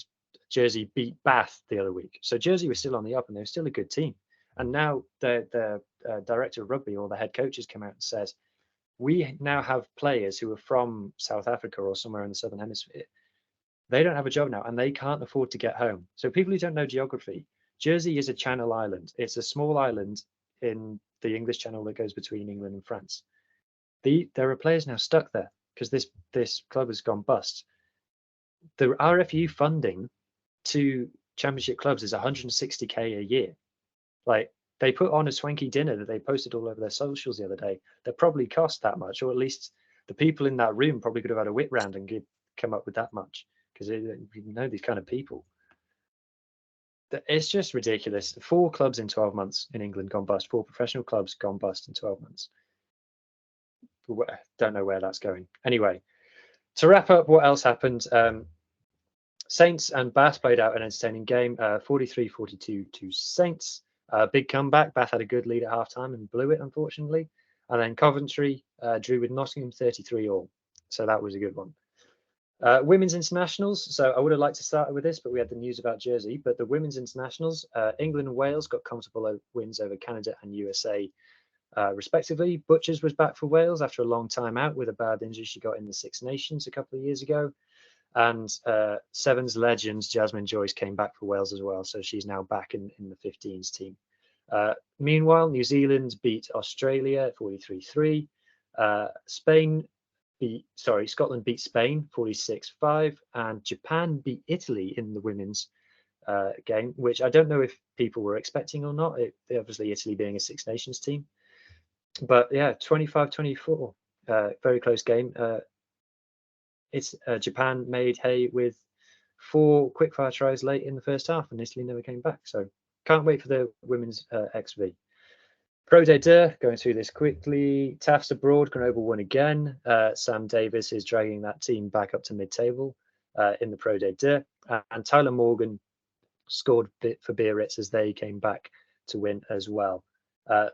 Jersey beat Bath the other week. So Jersey was still on the up, and they're still a good team. And now the director of rugby, or the head coach, has come out and says, we now have players who are from South Africa or somewhere in the Southern Hemisphere. They don't have a job now, and they can't afford to get home. So people who don't know geography, Jersey is a channel island. It's a small island in the English Channel that goes between England and France. There are players now stuck there because this club has gone bust. The RFU funding to championship clubs is 160k a year. Like, they put on a swanky dinner that they posted all over their socials the other day that probably cost that much, or at least the people in that room probably could have had a wit round and come up with that much, because you know these kind of people. It's just ridiculous. 4 clubs in 12 months in England gone bust. 4 professional clubs gone bust in 12 months. Don't know where that's going. Anyway, to wrap up, what else happened? Saints and Bath played out an entertaining game, 43-42 to Saints. Big comeback. Bath had a good lead at halftime and blew it, unfortunately. And then Coventry drew with Nottingham 33-all. So that was a good one. Women's internationals. So I would have liked to start with this, but we had the news about Jersey. But the women's internationals, England and Wales got comfortable wins over Canada and USA, respectively. Butchers was back for Wales after a long time out with a bad injury she got in the Six Nations a couple of years ago. And Sevens legends Jasmine Joyce came back for Wales as well. So she's now back in the 15s team. Meanwhile, New Zealand beat Australia 43-3. Scotland beat Spain 46-5, and Japan beat Italy in the women's game, which I don't know if people were expecting or not. Obviously, Italy being a Six Nations team. But yeah, 25-24, very close game. Japan made hay with 4 quickfire tries late in the first half, and Italy never came back. So can't wait for the women's XV. Pro de Deux, going through this quickly. Taft's abroad, Grenoble won again. Sam Davis is dragging that team back up to mid-table in the Pro de Deux. And Tyler Morgan scored for Biarritz as they came back to win as well.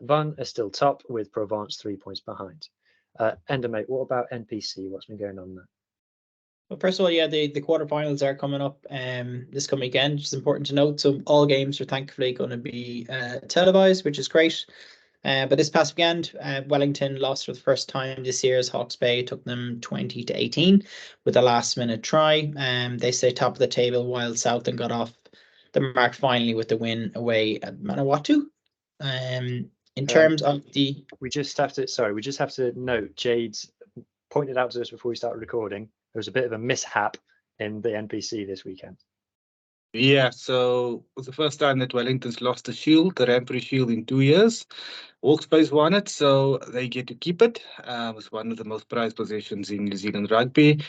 Van are still top with Provence 3 points behind. Ender, mate, what about NPC? What's been going on there? Well, first of all, yeah, the quarterfinals are coming up this coming weekend, which is important to note. So all games are thankfully going to be televised, which is great. But this past weekend, Wellington lost for the first time this year as Hawke's Bay took them 20-18 with a last-minute try. They stay top of the table while Southend got off the mark finally with the win away at Manawatu. In terms of the... We just have to note, Jade's pointed out to us before we started recording, there was a bit of a mishap in the NPC this weekend. Yeah, so it was the first time that Wellington's lost the Shield, the Rampuri Shield, in 2 years. Hawke's Bay's won it, so they get to keep it. It was one of the most prized possessions in New Zealand rugby.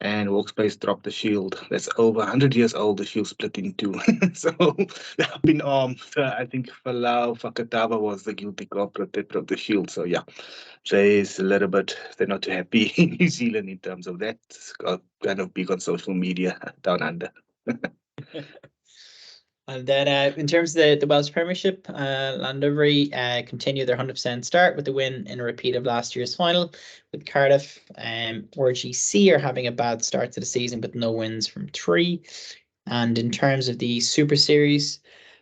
And Hawke's Bay's dropped the Shield. That's over 100 years old. The Shield split in 2. So they've been armed. I think Falau Fakatava was the guilty culprit that dropped the Shield. So yeah, Jay's a little bit, they're not too happy in New Zealand in terms of that. It's kind of big on social media down under. And then in terms of the Welsh Premiership, Llandovery continue their 100% start with the win in a repeat of last year's final with Cardiff. RGC are having a bad start to the season with no wins from 3. And in terms of the Super Series,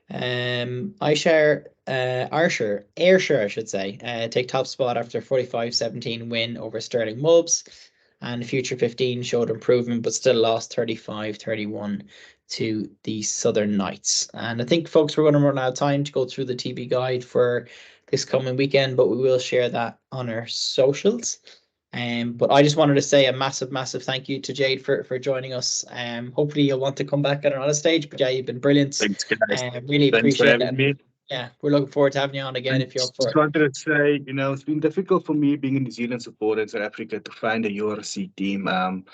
Ayrshire, I should say, take top spot after a 45-17 win over Stirling Mubs. And Future 15 showed improvement, but still lost 35-31 to the Southern Knights. And I think, folks, we're going to run out of time to go through the TV guide for this coming weekend, but we will share that on our socials. But I just wanted to say a massive thank you to Jade for joining us. Hopefully you'll want to come back at another stage. But yeah, you've been brilliant. Thanks, guys. Really Thanks appreciate for having me. Yeah, we're looking forward to having you on again if you're up for Just it. wanted to say, it's been difficult for me being a New Zealand supporter in South Africa to find a URC team. I'm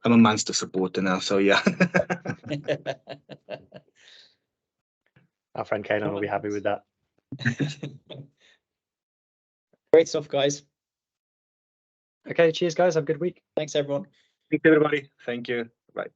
a Munster supporter now, so yeah. Our friend Kaelan will be happy with that. Great stuff, guys. Okay, cheers, guys. Have a good week. Thanks, everyone. Thanks, everybody. Thank you. Bye.